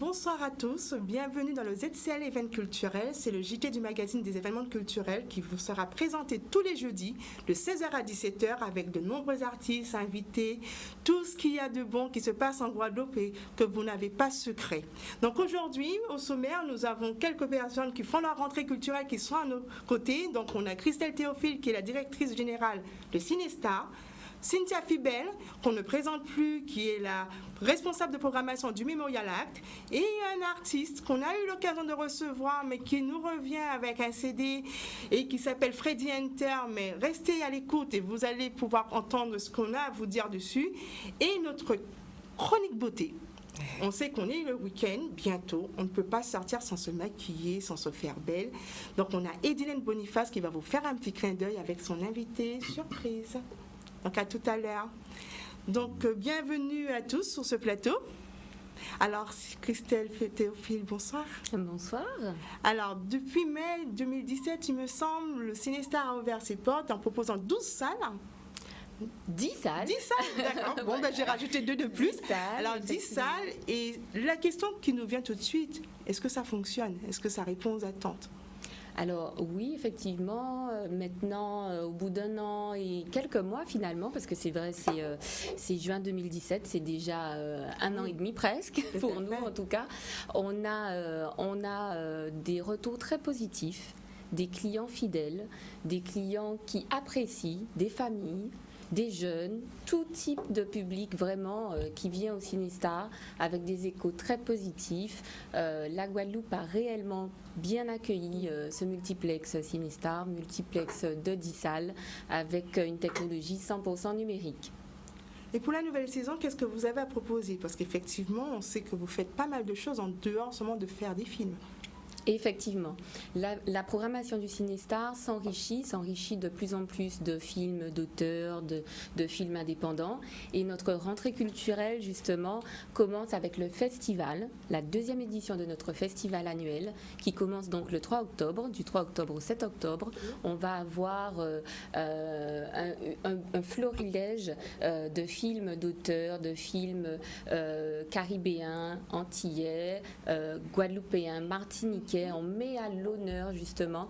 bonsoir à tous, bienvenue dans le ZCL Event Culturel, c'est le JT du magazine des événements culturels qui vous sera présenté tous les jeudis de 16h à 17h avec de nombreux artistes, invités, tout ce qu'il y a de bon qui se passe en Guadeloupe et que vous n'avez pas secret. Donc aujourd'hui, au sommaire, nous avons quelques personnes qui font leur rentrée culturelle qui sont à nos côtés. Donc on a Christelle Théophile qui est la directrice générale de Cinestar, Cynthia Fibel, qu'on ne présente plus, qui est la responsable de programmation du Memorial Act, et un artiste qu'on a eu l'occasion de recevoir, mais qui nous revient avec un CD et qui s'appelle Freddy Enter. Mais restez à l'écoute et vous allez pouvoir entendre ce qu'on a à vous dire dessus. Et notre chronique beauté. On sait qu'on est le week-end, bientôt, on ne peut pas sortir sans se maquiller, sans se faire belle. Donc on a Edilène Boniface qui va vous faire un petit clin d'œil avec son invité surprise. Donc à tout à l'heure. Donc bienvenue à tous sur ce plateau. Alors Christelle Théophile, bonsoir. Bonsoir. Alors depuis mai 2017, il me semble, le Cinestar a ouvert ses portes en proposant 12 salles. 10 salles. 10 salles, d'accord. Bon, ben, j'ai rajouté 2 de plus. 10 salles, alors 10 salles. Et la question qui nous vient tout de suite, est-ce que ça fonctionne? Est-ce que ça répond aux attentes? Alors oui, effectivement, maintenant, au bout d'un an et quelques mois finalement, parce que c'est vrai, c'est juin 2017, c'est déjà un an et demi presque, pour nous en tout cas, on a des retours très positifs, des clients fidèles, des clients qui apprécient, des familles, des jeunes, tout type de public vraiment qui vient au Cinestar avec des échos très positifs. La Guadeloupe a réellement bien accueilli ce multiplex Cinestar, multiplex de 10 salles avec une technologie 100% numérique. Et pour la nouvelle saison, qu'est-ce que vous avez à proposer? Parce qu'effectivement, on sait que vous faites pas mal de choses en dehors seulement de faire des films. Effectivement, la programmation du Cinestar s'enrichit de plus en plus de films d'auteurs, de films indépendants. Et notre rentrée culturelle, justement, commence avec le festival, la 2e édition de notre festival annuel, qui commence donc le 3 octobre, du 3 octobre au 7 octobre. On va avoir un florilège de films d'auteurs, de films caribéens, antillais, guadeloupéens, martiniquais. On met à l'honneur justement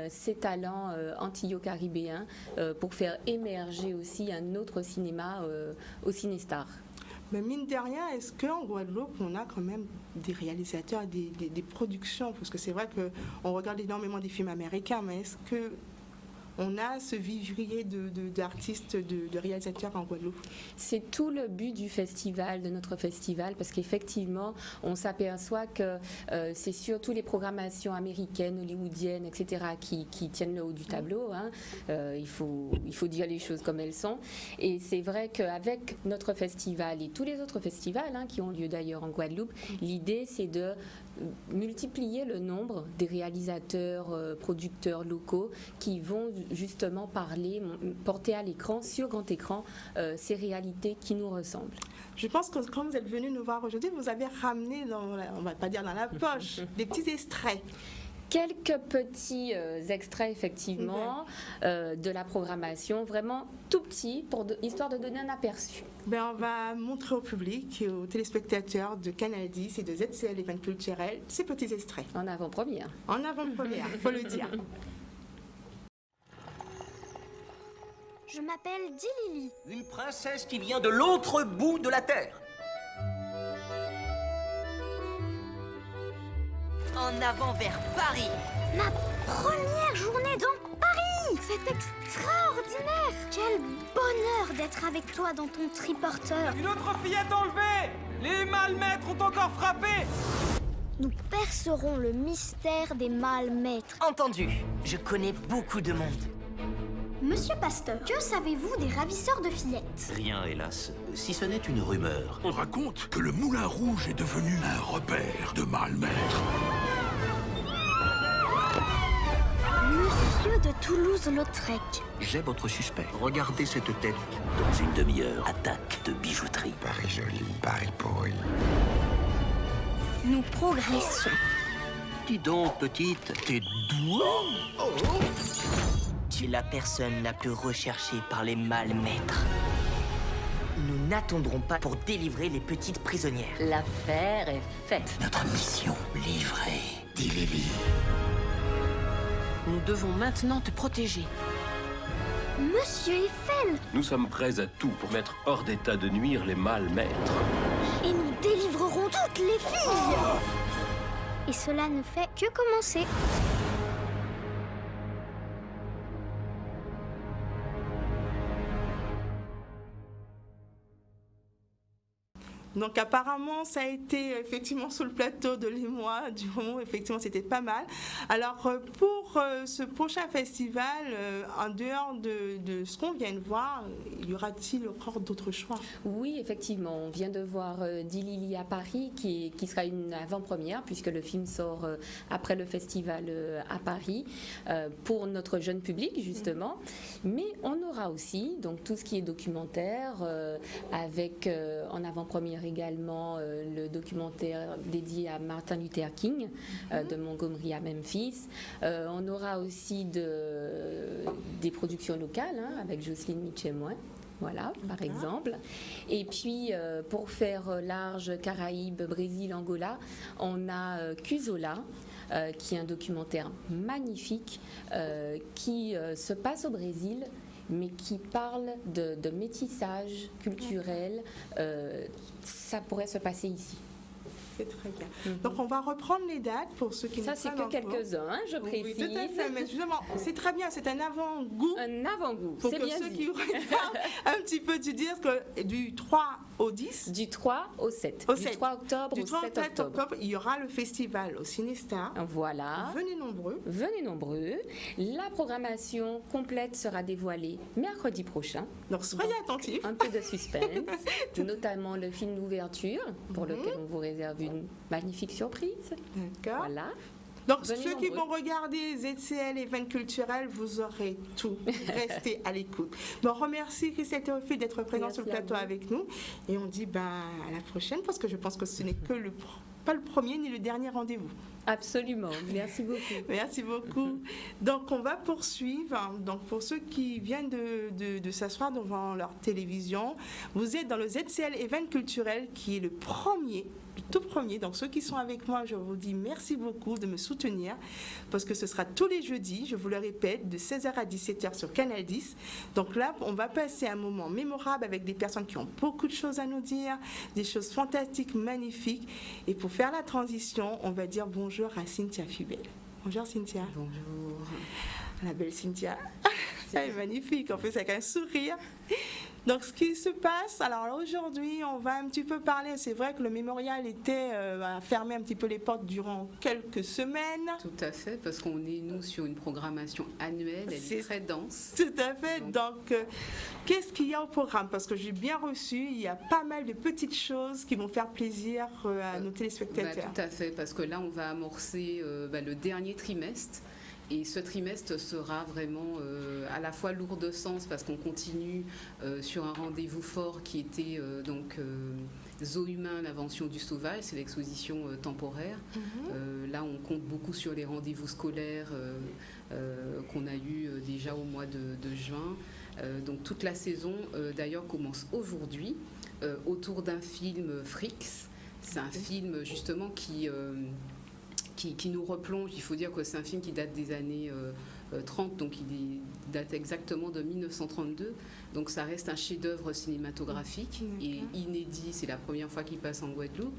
ces talents antillo-caribéens pour faire émerger aussi un autre cinéma au Cinestar. Mais mine de rien, est-ce qu'en Guadeloupe, on a quand même des réalisateurs, des productions? Parce que c'est vrai qu'on regarde énormément des films américains, mais est-ce que on a ce vivrier d'artistes, de réalisateurs en Guadeloupe? C'est tout le but du festival, de notre festival, parce qu'effectivement, on s'aperçoit que c'est surtout les programmations américaines, hollywoodiennes, etc., qui tiennent le haut du tableau. Hein. Il faut dire les choses comme elles sont. Et c'est vrai qu'avec notre festival et tous les autres festivals hein, qui ont lieu d'ailleurs en Guadeloupe, l'idée c'est de multiplier le nombre des réalisateurs, producteurs locaux qui vont justement porter à l'écran, sur grand écran, ces réalités qui nous ressemblent. Je pense que quand vous êtes venu nous voir aujourd'hui, vous avez ramené, on ne va pas dire dans la poche, des petits extraits. Quelques petits extraits, effectivement, de la programmation, vraiment tout petits, histoire de donner un aperçu. Ben, on va montrer au public et aux téléspectateurs de Canal 10 et de ZCL Event Culturel ces petits extraits. En avant-première. En avant-première, il faut le dire. Je m'appelle Dilili. Une princesse qui vient de l'autre bout de la terre. En avant vers Paris. Ma première journée dans Paris. C'est extraordinaire. Quel bonheur d'être avec toi dans ton triporteur. Une autre fillette enlevée. Les malmaîtres ont encore frappé. Nous percerons le mystère des malmaîtres. Entendu, je connais beaucoup de monde. Monsieur Pasteur, que savez-vous des ravisseurs de fillettes? Rien, hélas, si ce n'est une rumeur. On raconte que le Moulin Rouge est devenu un repère de malmaîtres. Monsieur de Toulouse-Lautrec. J'ai votre suspect. Regardez cette tête. Dans une demi-heure, attaque de bijouterie. Paris joli, Paris pourri. Nous progressons. Dis donc, petite, t'es douée. Tu es la personne la plus recherchée par les malmaîtres. nous n'attendrons pas pour délivrer les petites prisonnières. L'affaire est faite. Notre mission livrée, dit Lily. Nous devons maintenant te protéger. Monsieur Eiffel, Nous sommes prêts à tout pour mettre hors d'état de nuire les mâles maîtres. et nous délivrerons toutes les filles. Et cela ne fait que commencer. Donc apparemment, ça a été effectivement sur le plateau de l'Émoi, du moment, effectivement, c'était pas mal. Alors pour ce prochain festival, en dehors de ce qu'on vient de voir, y aura-t-il encore d'autres choix? Oui, effectivement, on vient de voir Dilili à Paris, qui sera une avant-première, puisque le film sort après le festival à Paris, pour notre jeune public, justement. Mais on aura aussi donc, tout ce qui est documentaire, avec en avant-première également le documentaire dédié à Martin Luther King, de Montgomery à Memphis. On aura aussi des productions locales, avec Jocelyne Mitchemoin. Voilà, par exemple. Et puis, pour faire large, Caraïbes, Brésil, Angola, on a Cusola, qui est un documentaire magnifique, qui se passe au Brésil, mais qui parle de métissage culturel. Ça pourrait se passer ici. C'est très bien. Donc on va reprendre les dates pour ceux qui ne Ça, savent c'est pas que encore. quelques-uns, je précise. Oui, tout à fait, mais justement, c'est très bien, c'est un avant-goût. Un avant-goût, Pour c'est que bien ceux dit. qui regardent un petit peu du dire que du 3 au 10, Du 3 au 7. Au du 7. 3 octobre du au 3 7 au 7 octobre. octobre, il y aura le festival au Cinestar. Voilà. Venez nombreux. Venez nombreux. La programmation complète sera dévoilée mercredi prochain. Donc soyez attentifs. Un peu de suspense, notamment le film d'ouverture, pour lequel on vous réserve une magnifique surprise. D'accord. Voilà. Donc Venez ceux qui nombreux. vont regarder ZCL Event Culturel, vous aurez tout. Restez à l'écoute. Bon, on remercie Christelle Théophile d'être présente Merci sur le à plateau vous. avec nous. Et on dit à la prochaine, parce que je pense que ce n'est que pas le premier ni le dernier rendez-vous. Absolument. Merci beaucoup. Merci beaucoup. Donc, on va poursuivre. Donc, pour ceux qui viennent de s'asseoir devant leur télévision, vous êtes dans le ZCL Event Culturel qui est le premier, le tout premier. Donc, ceux qui sont avec moi, je vous dis merci beaucoup de me soutenir parce que ce sera tous les jeudis, je vous le répète, de 16h à 17h sur Canal 10. Donc là, on va passer un moment mémorable avec des personnes qui ont beaucoup de choses à nous dire, des choses fantastiques, magnifiques. Et pour faire la transition, on va dire bonjour à Cynthia Fubel. Bonjour Cynthia. Bonjour. La belle Cynthia. Elle est magnifique, en plus avec un sourire. Donc ce qui se passe, alors aujourd'hui on va un petit peu parler, c'est vrai que le mémorial était a fermé un petit peu les portes durant quelques semaines. Tout à fait, parce qu'on est, nous, sur une programmation annuelle, elle est très dense. Tout à fait, donc qu'est-ce qu'il y a au programme? Parce que j'ai bien reçu, il y a pas mal de petites choses qui vont faire plaisir à nos téléspectateurs. Tout à fait, parce que là on va amorcer le dernier trimestre. Et ce trimestre sera vraiment à la fois lourd de sens parce qu'on continue sur un rendez-vous fort qui était Zoo humain, l'invention du sauvage, c'est l'exposition temporaire. Là, on compte beaucoup sur les rendez-vous scolaires qu'on a eu déjà au mois de juin. Donc toute la saison, d'ailleurs, commence aujourd'hui autour d'un film Fricks. C'est un film justement qui nous replonge. Il faut dire que c'est un film qui date des années 30, donc il date exactement de 1932. Donc ça reste un chef-d'œuvre cinématographique et inédit. C'est la première fois qu'il passe en Guadeloupe.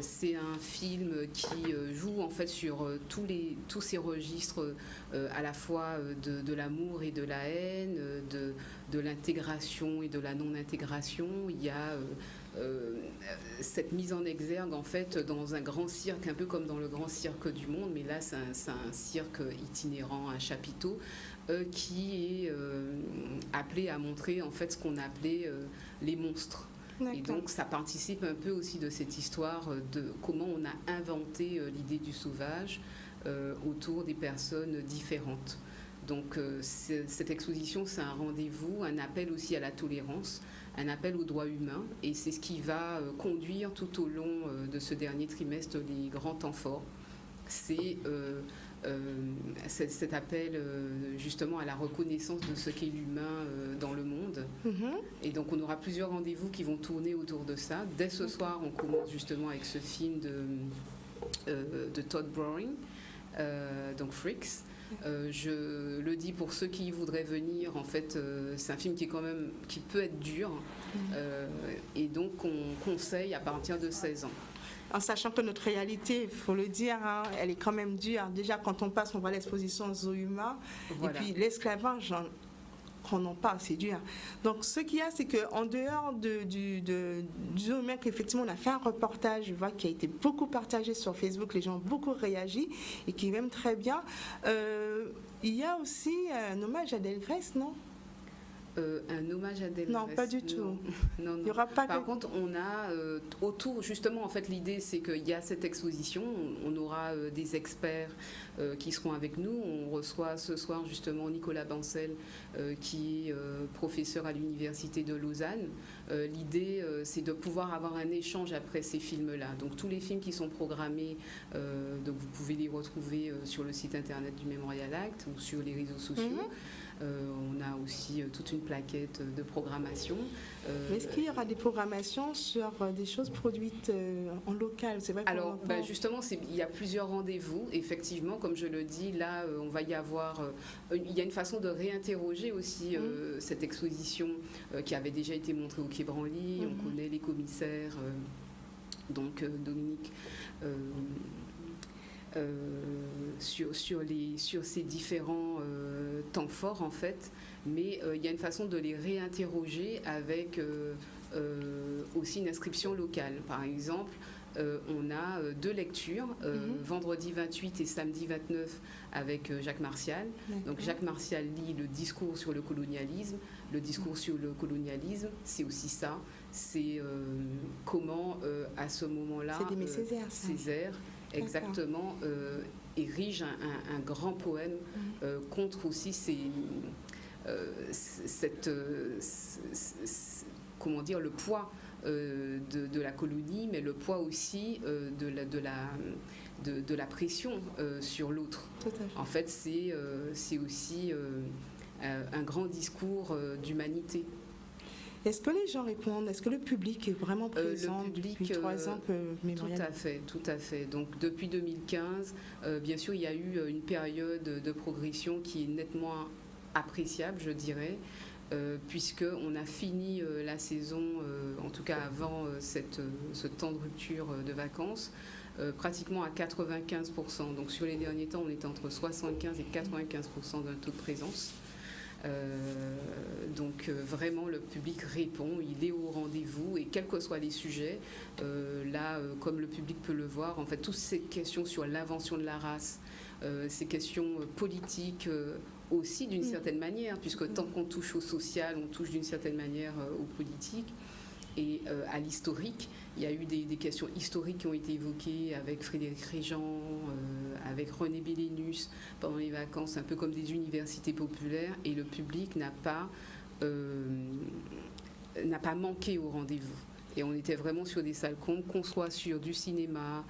C'est un film qui joue en fait sur tous ces registres, à la fois de l'amour et de la haine, de l'intégration et de la non-intégration. Il y a cette mise en exergue en fait dans un grand cirque, un peu comme dans le grand cirque du monde, mais là c'est un cirque itinérant, un chapiteau qui est appelé à montrer en fait ce qu'on appelait les monstres. Et donc ça participe un peu aussi de cette histoire de comment on a inventé l'idée du sauvage autour des personnes différentes. Donc cette exposition, c'est un rendez-vous, un appel aussi à la tolérance, un appel aux droits humains, et c'est ce qui va conduire tout au long de ce dernier trimestre les grands temps forts. C'est cet appel justement à la reconnaissance de ce qu'est l'humain dans le monde. Et donc on aura plusieurs rendez-vous qui vont tourner autour de ça. Dès ce soir, on commence justement avec ce film de Todd Browning, donc Freaks. Je le dis pour ceux qui voudraient venir, en fait, c'est un film qui peut être dur, et donc on conseille à partir de 16 ans. En sachant que notre réalité, il faut le dire, elle est quand même dure. Déjà, quand on passe, on voit l'exposition Zouma, et puis l'esclavage, qu'on en parle, c'est dur. Donc, ce qu'il y a, c'est qu'en dehors du Zouma, qu'effectivement, on a fait un reportage, je vois, qui a été beaucoup partagé sur Facebook, les gens ont beaucoup réagi, et qui est même très bien. Il y a aussi un hommage à Delgrès, non ? Un hommage à Delgrès. Non, pas du tout. Non. Il y aura pas Par contre, on a autour, justement, en fait, l'idée, c'est qu'il y a cette exposition, on aura des experts qui seront avec nous. On reçoit ce soir, justement, Nicolas Bancel, qui est professeur à l'Université de Lausanne. L'idée, c'est de pouvoir avoir un échange après ces films-là. Donc, tous les films qui sont programmés, donc vous pouvez les retrouver sur le site internet du Memorial Act ou sur les réseaux sociaux. On a aussi toute une plaquette de programmation. Mais est-ce qu'il y aura des programmations sur des choses produites en local ? C'est vrai. Alors, justement, il y a plusieurs rendez-vous. Effectivement, comme je le dis, là, on va y avoir. Il y a une façon de réinterroger aussi cette exposition qui avait déjà été montrée au Quai Branly. On connaît les commissaires, donc Dominique. Sur ces différents temps forts, en fait, mais il y a une façon de les réinterroger avec aussi une inscription locale. Par exemple, on a 2 lectures, vendredi 28 et samedi 29 avec Jacques Martial. Donc Jacques Martial lit le discours sur le colonialisme. Le discours sur le colonialisme, c'est aussi ça, c'est comment à ce moment-là Césaire exactement érige un grand poème contre aussi comment dire, le poids de la colonie, mais le poids aussi de la pression sur l'autre. En fait, c'est aussi un grand discours d'humanité. Est-ce que les gens répondent ? Est-ce que le public est vraiment présent depuis 3 ans que Mémorial... Tout à fait. Donc depuis 2015, bien sûr, il y a eu une période de progression qui est nettement appréciable, je dirais, puisqu'on a fini la saison, en tout cas avant ce temps de rupture de vacances, pratiquement à 95%. Donc sur les derniers temps, on était entre 75 et 95% d'un taux de présence. Donc vraiment le public répond, il est au rendez-vous et quels que soient les sujets, comme le public peut le voir, en fait toutes ces questions sur l'invention de la race, ces questions politiques aussi d'une certaine manière, puisque tant qu'on touche au social, on touche d'une certaine manière au politique et à l'historique. Il y a eu des questions historiques qui ont été évoquées avec Frédéric Régent, avec René Bélénus pendant les vacances, un peu comme des universités populaires, et le public n'a pas manqué au rendez-vous. Et on était vraiment sur des salles combles, qu'on soit sur du cinéma,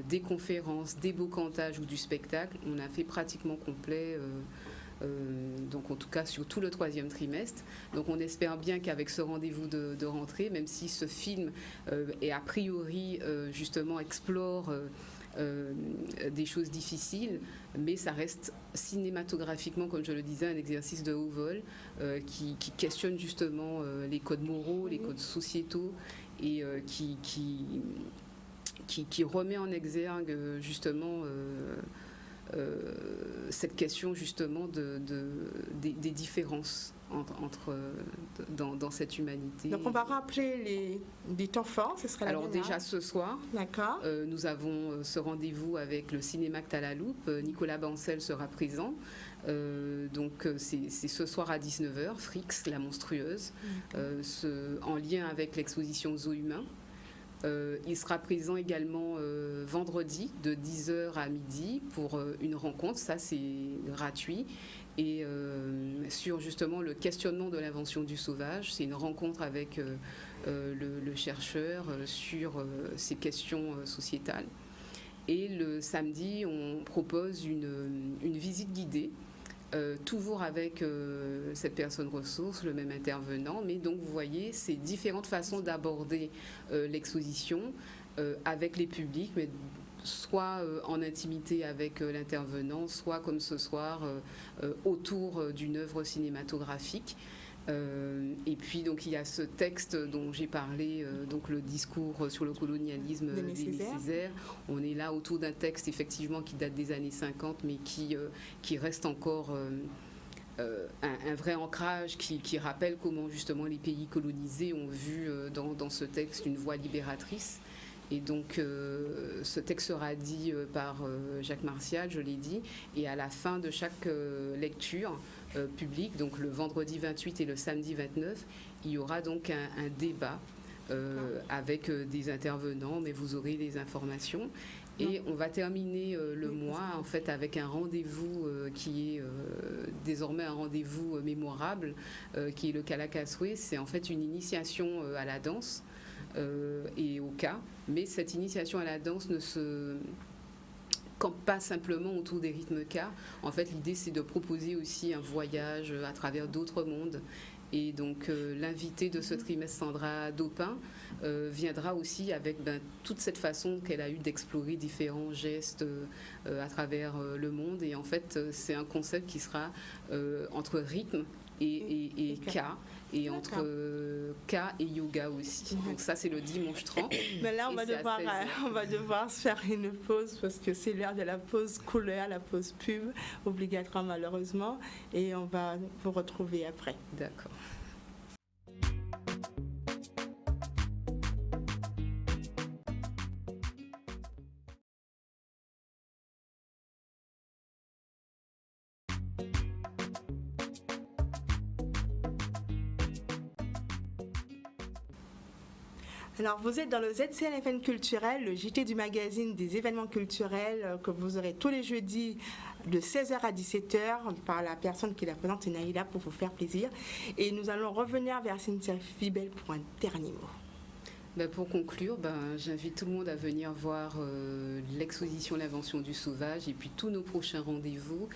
des conférences, des beaux cantages ou du spectacle. On a fait pratiquement complet. Donc en tout cas sur tout le 3e trimestre. Donc on espère bien qu'avec ce rendez-vous de rentrée, même si ce film est a priori justement explore des choses difficiles, mais ça reste cinématographiquement, comme je le disais, un exercice de haut vol qui questionne justement les codes moraux, les codes sociétaux et qui remet en exergue justement cette question justement des différences dans cette humanité. Donc on va rappeler les temps forts, ce serait la Alors déjà ce soir, nous avons ce rendez-vous avec le Cinémact à la loupe. Nicolas Bancel sera présent. Donc c'est ce soir à 19h, Frix, la monstrueuse, en lien avec l'exposition Zohumain. Il sera présent également vendredi de 10h à midi pour une rencontre, ça c'est gratuit, et sur justement le questionnement de l'invention du sauvage. C'est une rencontre avec le chercheur sur ces questions sociétales. Et le samedi, on propose une visite guidée, toujours avec cette personne ressource, le même intervenant. Mais donc, vous voyez, c'est différentes façons d'aborder l'exposition avec les publics, mais soit en intimité avec l'intervenant, soit comme ce soir autour d'une œuvre cinématographique. Et puis donc il y a ce texte dont j'ai parlé, donc le discours sur le colonialisme d'Aimé Césaire. On est là autour d'un texte effectivement qui date des années 50, mais qui reste encore un vrai ancrage, qui rappelle comment justement les pays colonisés ont vu dans ce texte une voix libératrice. Et donc, ce texte sera dit par Jacques Martial, je l'ai dit, et à la fin de chaque lecture publique, donc le vendredi 28 et le samedi 29, il y aura donc un débat avec des intervenants, mais vous aurez les informations. Et on va terminer le mois en fait avec un rendez-vous qui est désormais un rendez-vous mémorable, qui est le Kalakaswe. C'est en fait une initiation à la danse. Et au cas, mais cette initiation à la danse ne se campe pas simplement autour des rythmes cas. En fait, l'idée, c'est de proposer aussi un voyage à travers d'autres mondes. Et donc, l'invitée de ce trimestre, Sandra Dopin, viendra aussi avec toute cette façon qu'elle a eue d'explorer différents gestes à travers le monde. Et en fait, c'est un concept qui sera entre rythme et cas. Et entre K et yoga aussi. Donc ça, c'est le dimanche 30. Mais là, on va devoir faire une pause parce que c'est l'heure de la pause couleur, la pause pub, obligatoire malheureusement. Et on va vous retrouver après. D'accord. Alors, vous êtes dans le ZCL Event Culturel, le JT du magazine des événements culturels que vous aurez tous les jeudis de 16h à 17h par la personne qui la présente, Naïla, pour vous faire plaisir. Et nous allons revenir vers Cynthia Fibel pour un dernier mot. Pour conclure, j'invite tout le monde à venir voir l'exposition L'Invention du Sauvage et puis tous nos prochains rendez-vous,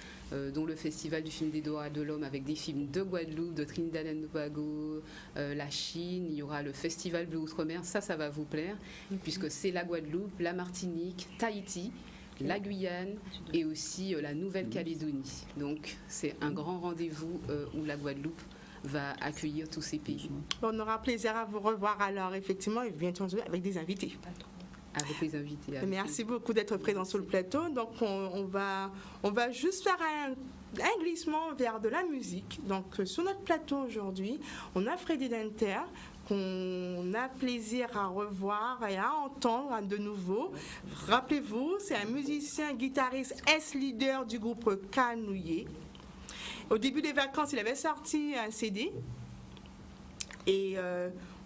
dont le Festival du film des droits de l'homme avec des films de Guadeloupe, de Trinidad et Tobago, la Chine. Il y aura le Festival Bleu Outre-mer, ça va vous plaire, puisque c'est la Guadeloupe, la Martinique, Tahiti, la Guyane et aussi la Nouvelle-Calédonie. Donc c'est un grand rendez-vous où la Guadeloupe va accueillir tous ces pays. On aura plaisir à vous revoir alors, effectivement, et bien entendu avec des invités. Avec les invités. Merci beaucoup d'être présent sur le plateau. Donc, on va juste faire un glissement vers de la musique. Donc, sur notre plateau aujourd'hui, on a Freddy Denter, qu'on a plaisir à revoir et à entendre de nouveau. Rappelez-vous, c'est un musicien, guitariste, ex-leader du groupe Canouillé. Au début des vacances, il avait sorti un CD et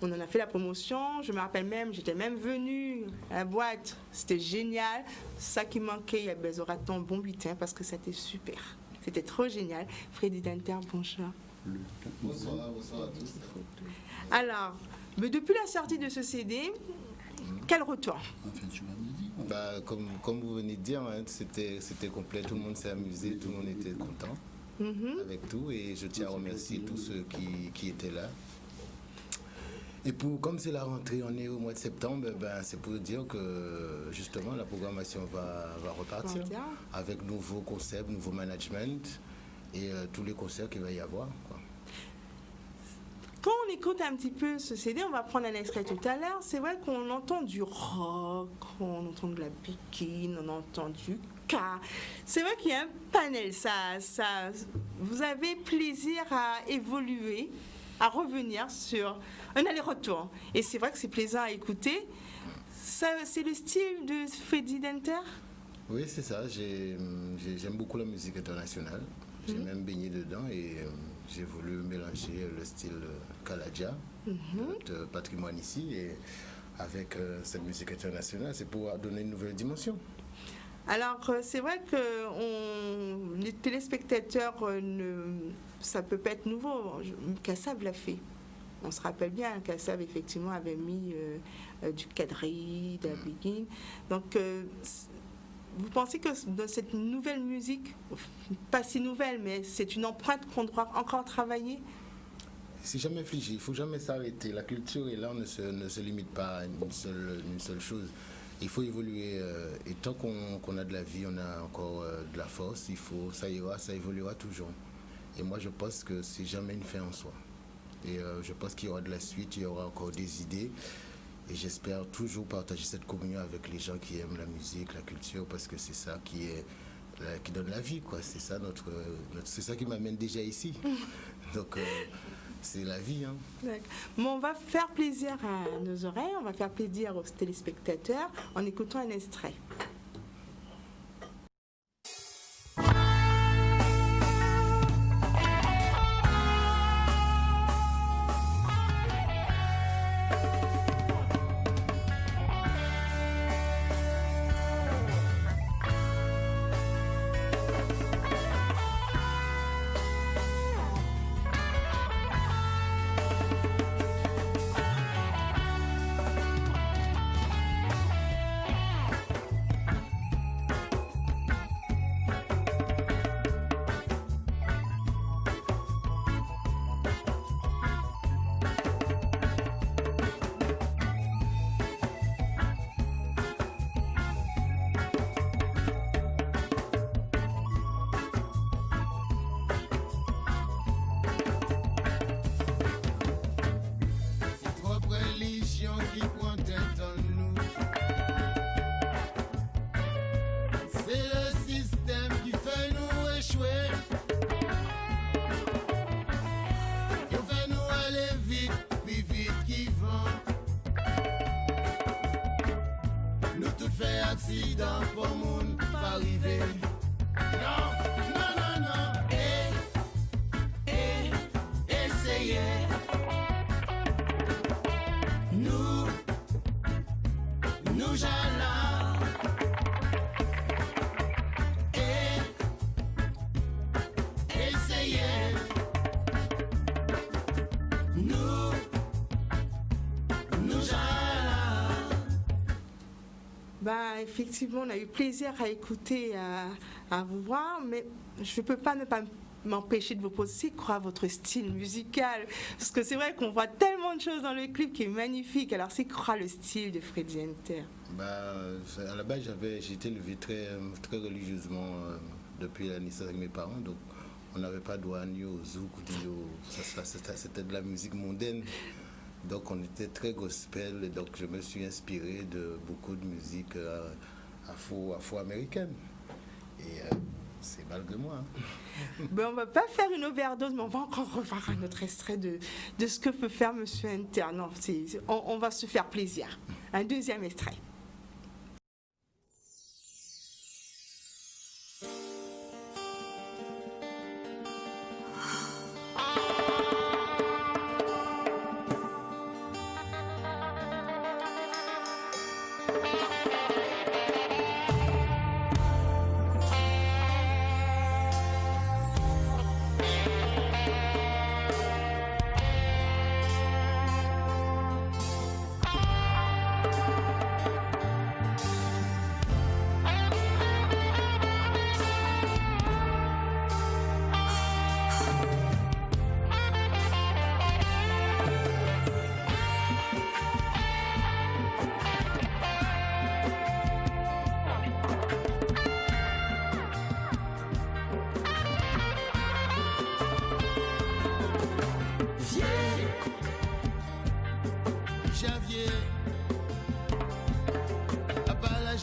on en a fait la promotion. Je me rappelle même, j'étais même venue à la boîte. C'était génial. Ça qui manquait, il y a Bézoraton, bon butin parce que c'était super. C'était trop génial. Freddy Denter, bonjour. Bonsoir à tous. Alors, mais depuis la sortie de ce CD, quel retour? Comme vous venez de dire, c'était complet. Tout le monde s'est amusé, tout le monde était content. Avec tout, et je tiens à remercier tous ceux qui étaient là. Et comme c'est la rentrée, on est au mois de septembre, c'est pour dire que justement la programmation va repartir avec nouveaux concepts, nouveau management et tous les concerts qu'il va y avoir, quoi. Quand on écoute un petit peu ce CD, on va prendre un extrait tout à l'heure, c'est vrai qu'on entend du rock, on entend de la bikine, on entend du ska. C'est vrai qu'il y a un panel, vous avez plaisir à évoluer, à revenir sur un aller-retour. Et c'est vrai que c'est plaisant à écouter. C'est le style de Freddy Denter? Oui, c'est ça. J'aime beaucoup la musique internationale. J'ai même baigné dedans et j'ai voulu mélanger le style Kaladja, notre patrimoine ici, et avec cette musique internationale, c'est pour donner une nouvelle dimension. Alors, c'est vrai que les téléspectateurs, ça peut pas être nouveau. Kassav l'a fait. On se rappelle bien, Kassav, effectivement, avait mis du quadrille, de la bikine. Donc, vous pensez que dans cette nouvelle musique, pas si nouvelle, mais c'est une empreinte qu'on doit encore travailler? C'est jamais figé, il ne faut jamais s'arrêter. La culture est là, on ne se limite pas à une seule chose. Il faut évoluer. Et tant qu'on a de la vie, on a encore de la force. Ça évoluera toujours. Et moi, je pense que c'est jamais une fin en soi. Et je pense qu'il y aura de la suite, il y aura encore des idées. Et j'espère toujours partager cette communion avec les gens qui aiment la musique, la culture, parce que c'est ça qui donne la vie, quoi. C'est ça c'est ça qui m'amène déjà ici. Donc c'est la vie. Hein. Bon, on va faire plaisir à nos oreilles, on va faire plaisir aux téléspectateurs en écoutant un extrait. Accident pour moun pas arriver. Non, non, non, non. Essayez. Nous j'allons. Essayez. Nous j'allons. Effectivement, on a eu plaisir à écouter, à vous voir, mais je ne peux pas ne pas m'empêcher de vous poser, c'est quoi votre style musical? Parce que c'est vrai qu'on voit tellement de choses dans le clip qui est magnifique. Alors, c'est quoi le style de Freddy Hunter? À la base, j'ai été élevé très, très religieusement depuis la naissance avec mes parents. Donc, on n'avait pas de douane au zouk, c'était de la musique mondaine. Donc on était très gospel, et donc je me suis inspiré de beaucoup de musique afro-américaine. Et c'est malgré moi. Hein. On ne va pas faire une overdose, mais on va encore revoir un autre extrait de ce que peut faire M. Hunter. Non, on va se faire plaisir. Un deuxième extrait.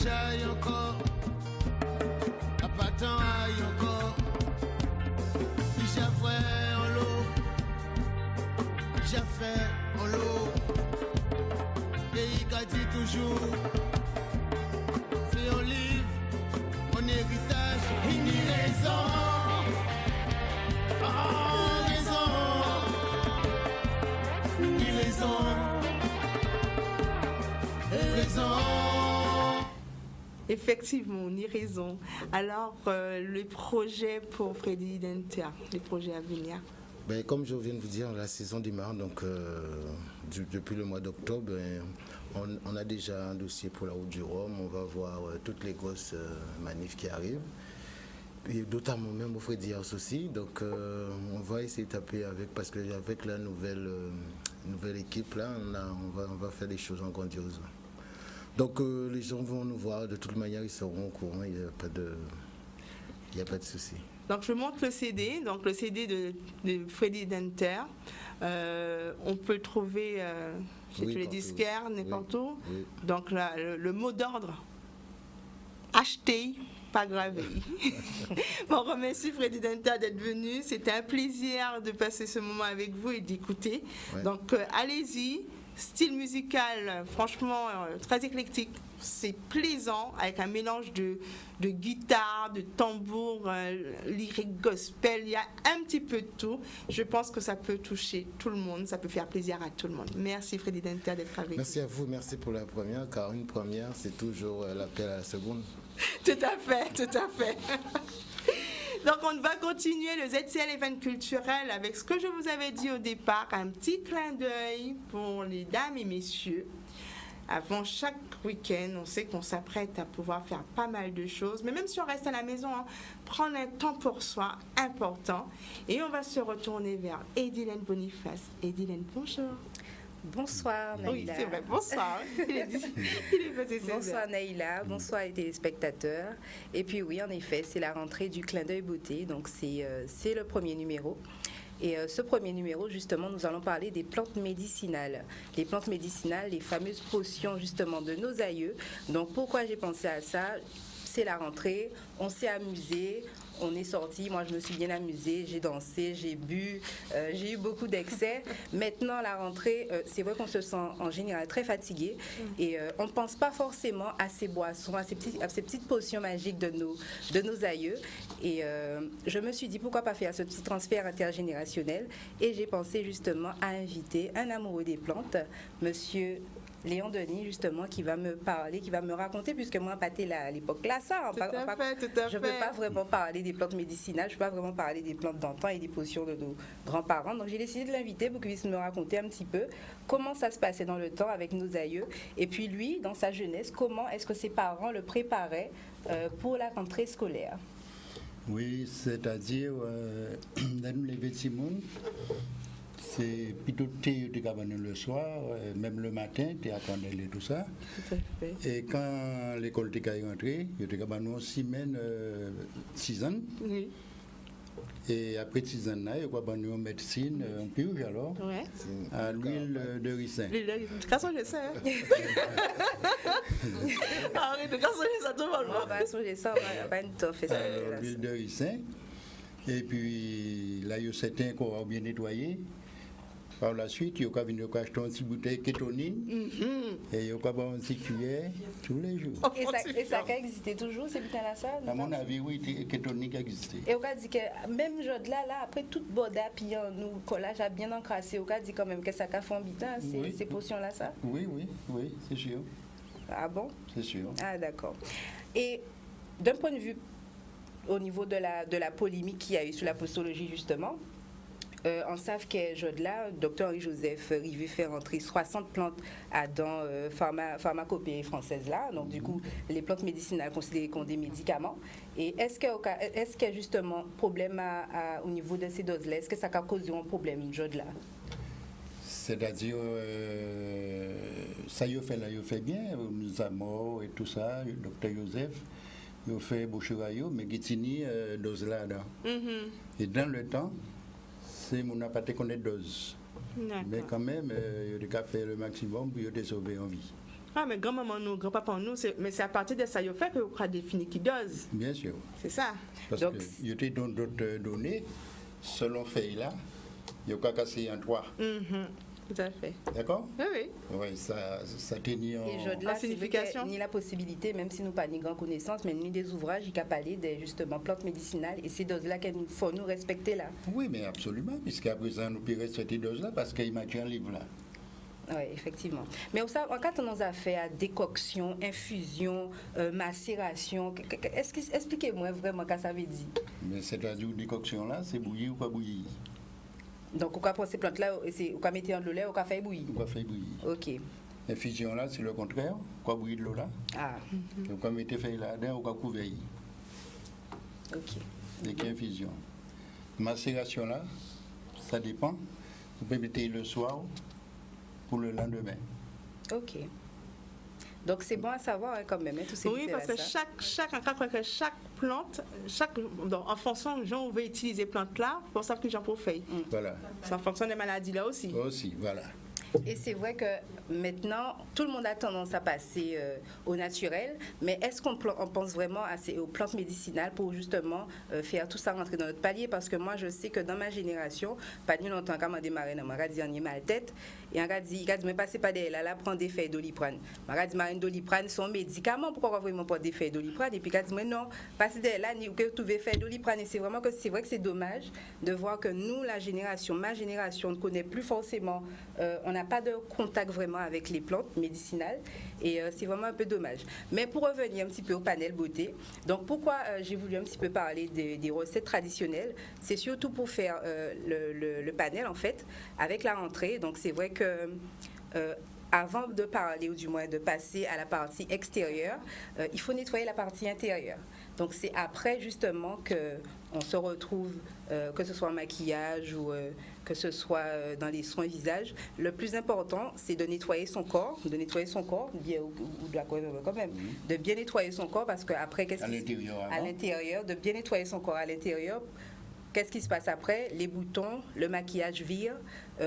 J'aille encore, à pas tant aille encore. J'ai fait en l'eau, j'ai fait en l'eau. Et il a dit toujours, c'est un livre, mon héritage, il n'y raison. Oh, raison, ni raison, raison. Effectivement, on y raison. Alors, le projet pour Freddy Hunter, les projets à venir? Ben, comme je viens de vous dire, la saison démarre donc, depuis le mois d'octobre. On a déjà un dossier pour la route du Rhum. On va voir toutes les grosses manifs qui arrivent. Et notamment même au Freddy House aussi. Donc on va essayer de taper avec, parce qu'avec la nouvelle équipe, là, on va faire des choses en grandiose. Donc les gens vont nous voir, de toute manière ils seront au courant, il n'y a pas de souci. Donc je montre le CD, donc le CD de Freddy Denter. On peut le trouver chez tous les disquaires, n'importe où. Oui. Donc là, le mot d'ordre, acheter, pas gravé. Bon, on remercie Freddy Denter d'être venu. C'était un plaisir de passer ce moment avec vous et d'écouter. Ouais. Donc allez-y. Style musical, franchement, très éclectique. C'est plaisant, avec un mélange de guitare, de tambour, lyrique gospel. Il y a un petit peu de tout. Je pense que ça peut toucher tout le monde. Ça peut faire plaisir à tout le monde. Merci Freddy Denter d'être avec nous. Merci à vous. Merci pour la première, car une première, c'est toujours l'appel à la seconde. Tout à fait, tout à fait. Donc, on va continuer le ZCL Event culturel avec ce que je vous avais dit au départ, un petit clin d'œil pour les dames et messieurs. Avant chaque week-end, on sait qu'on s'apprête à pouvoir faire pas mal de choses, mais même si on reste à la maison, prendre un temps pour soi, important. Et on va se retourner vers Edilène Boniface. Edilène, bonjour. Bonsoir Naïla. Oui, c'est vrai, bonsoir. Bonsoir Naïla, bonsoir les téléspectateurs. Et puis oui, en effet, c'est la rentrée du clin d'œil beauté, donc c'est le premier numéro. Et ce premier numéro, justement, nous allons parler des plantes médicinales. Les plantes médicinales, les fameuses potions, justement, de nos aïeux. Donc pourquoi j'ai pensé à ça ? C'est la rentrée, on s'est amusé, on est sorti, moi je me suis bien amusée, j'ai dansé, j'ai bu, j'ai eu beaucoup d'excès. Maintenant la rentrée, c'est vrai qu'on se sent en général très fatigué et on ne pense pas forcément à ces boissons, à ces petites potions magiques de nos aïeux. Et je me suis dit pourquoi pas faire ce petit transfert intergénérationnel et j'ai pensé justement à inviter un amoureux des plantes, monsieur Léon Denis, justement, qui va me parler, qui va me raconter, puisque moi, pâté à l'époque là, ça, je ne peux pas vraiment parler des plantes médicinales, je ne peux pas vraiment parler des plantes d'antan et des potions de nos grands-parents. Donc, j'ai décidé de l'inviter pour qu'il puisse me raconter un petit peu comment ça se passait dans le temps avec nos aïeux. Et puis, lui, dans sa jeunesse, comment est-ce que ses parents le préparaient pour la rentrée scolaire? Oui, c'est-à-dire, dans les vêtements, c'est plutôt thé le soir, même le matin, tu attendais tout ça. Et quand l'école était rentrée, il y a une semaine, 6 ans. Oui. Et après 6 ans, il y a une médecine, en purge alors, à l'huile de ricin. L'huile de ricin. Qu'est-ce que je sais? Ah oui, qu'est-ce que je sais tout le monde? On va songer ça, on va pas une toffe. L'huile de ricin. Et puis là, il y a certains qu'on va bien nettoyer. Par la suite, il y a venir acheter une petite bouteille de kétonine et il y a une petite cuillère tous les jours. Et ça a existé toujours, ces bouteilles-là, ça? À mon avis, oui, kétonine a existé. Et on a dit que même aujourd'hui, là, après toute boda, puis nous, collage a bien encrassé, on a dit quand même que ça a fait un bitin, ces potions-là, ça? Oui, c'est sûr. Ah bon? C'est sûr. Ah, d'accord. Et d'un point de vue, au niveau de la polémique qu'il y a eu sur la postologie, justement, on sait que Jodla, docteur Henri-Joseph Rivet fait rentrer 60 plantes dans pharmacopée française là. Donc du coup, les plantes médicinales considérées comme des médicaments. Et est-ce que justement problème au niveau de ces doses-là, est-ce que ça a causé un problème Jodla? C'est-à-dire, ça y fait bien, nous avons et tout ça, le docteur Joseph. Il fait Boucherayo, mais Guitini, dose là. Et dans le temps, on n'a pas connaître dose. Mais quand même, il y a fait le maximum pour te sauver en vie. Ah, mais grand-maman, nous, grand-papa, nous, mais c'est à partir de ça, il fait que vous avez défini qui dose. Bien sûr. C'est ça. Parce que il y a d'autres données, selon fait là, il y a cassé en 3. Tout à fait. D'accord? Oui. Oui, ça tenait en signification. Ni la possibilité, même si nous n'avons pas ni grande connaissance, mais ni des ouvrages qui parlent de justement plantes médicinales et ces doses-là qu'il faut nous respecter là. Oui, mais absolument, puisqu'à présent nous pouvons respecter ces doses-là parce qu'il m'a un livre là. Oui, effectivement. Mais quand on a fait à décoction, infusion, macération, expliquez-moi vraiment ce que ça veut dire. Mais c'est-à-dire décoction là, c'est bouillir ou pas bouillir? Donc, on va prendre ces plantes-là, on va mettre en l'eau là, on va faire bouillir. On va faire bouillir. Ok. Infusion là, c'est le contraire. On va bouillir de l'eau là. Ah. On va mettre feuilles là-dedans, on va couvrir. Ok. Dès qu'il y a infusion. Macération là, ça dépend. Vous pouvez mettre le soir pour le lendemain. Ok. Donc c'est bon à savoir hein, quand même, hein, tous ces Oui, parce que chaque plante, en fonction de gens où on veut utiliser plante là, pour ça que j'en profite. Voilà. C'est en fonction des maladies là aussi. Aussi, voilà. Et c'est vrai que maintenant, tout le monde a tendance à passer au naturel, mais est-ce qu'on pense vraiment aux plantes médicinales pour justement faire tout ça rentrer dans notre palier? Parce que moi, je sais que dans ma génération, pas de longtemps quand on démarré dans ma dit on y mal tête, et on a dit, mais passez pas derrière là, prendre des feuilles d'oliprane. On dit, marine d'oliprane sont médicaments, pourquoi vraiment pas des feuilles d'oliprane? Et puis on dit, non, passez derrière là, vous trouvez feuilles d'oliprane. Et c'est vrai que c'est dommage de voir que nous, ma génération, ne connaît plus forcément, on n'a pas de contact vraiment avec les plantes médicinales et c'est vraiment un peu dommage. Mais pour revenir un petit peu au panel beauté, donc pourquoi j'ai voulu un petit peu parler des recettes traditionnelles, c'est surtout pour faire le panel en fait avec la rentrée. Donc c'est vrai que avant de parler ou du moins de passer à la partie extérieure, il faut nettoyer la partie intérieure. Donc c'est après justement qu'on se retrouve, que ce soit en maquillage ou que ce soit dans les soins visage. Le plus important, c'est de nettoyer son corps, bien, ou quand même, de bien nettoyer son corps parce qu'après, qu'est-ce qui se passe à l'intérieur, de bien nettoyer son corps à l'intérieur. Qu'est-ce qui se passe après? Les boutons, le maquillage vire.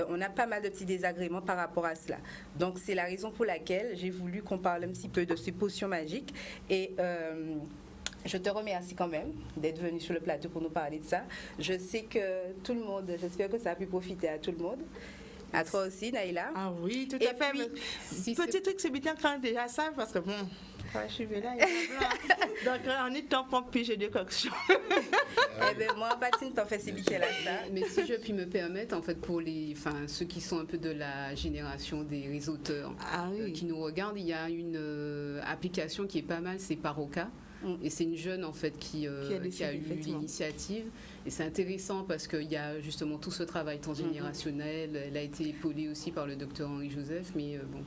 On a pas mal de petits désagréments par rapport à cela. Donc, c'est la raison pour laquelle j'ai voulu qu'on parle un petit peu de ces potions magiques. Et je te remercie quand même d'être venu sur le plateau pour nous parler de ça. Je sais que tout le monde, j'espère que ça a pu profiter à tout le monde. À toi aussi, Naïla. Ah oui, tout à fait. Puis, petit truc, c'est bien quand déjà ça, parce que bon... je suis là, il y a donc on est temps pour piger des coctions. Eh bien, moi, Patine, t'en fais ces biquets-là, ça. Mais si je puis me permettre, en fait, pour ceux qui sont un peu de la génération des réseauteurs qui nous regardent, il y a une application qui est pas mal, c'est Paroka. Et c'est une jeune en fait qui a eu l'initiative et c'est intéressant parce qu'il y a justement tout ce travail transgénérationnel. Elle a été épaulée aussi par le docteur Henri Joseph, mais bon,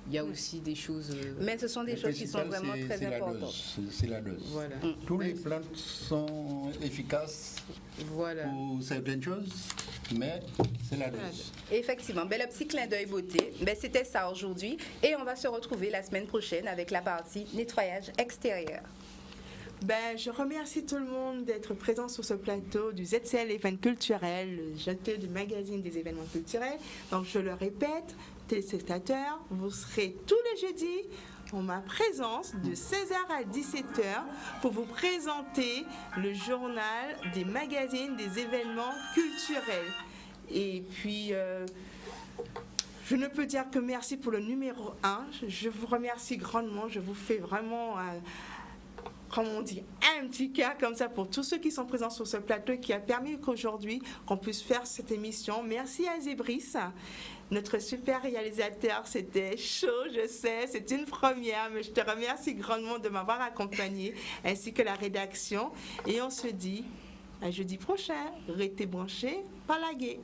il y a aussi des choses. Mais ce sont des choses qui sont vraiment très importantes. C'est la dose. Voilà. Toutes les plantes sont efficaces pour certaines choses, mais c'est la dose. Effectivement, le petit clin d'œil beauté, c'était ça aujourd'hui. Et on va se retrouver la semaine prochaine avec la partie nettoyage extérieur. Je remercie tout le monde d'être présent sur ce plateau du ZCL Event Culturel, le JT du magazine des événements culturels. Donc je le répète, téléspectateurs, vous serez tous les jeudis en ma présence de 16h à 17h pour vous présenter le journal des magazines des événements culturels. Et puis... je ne peux dire que merci pour le numéro 1. Je vous remercie grandement. Je vous fais vraiment... comme on dit, un petit cas comme ça pour tous ceux qui sont présents sur ce plateau qui a permis qu'aujourd'hui qu'on puisse faire cette émission. Merci à Zébris, notre super réalisateur. C'était chaud, je sais, c'est une première, mais je te remercie grandement de m'avoir accompagné, ainsi que la rédaction. Et on se dit à jeudi prochain. Restez branchés, pas lagués.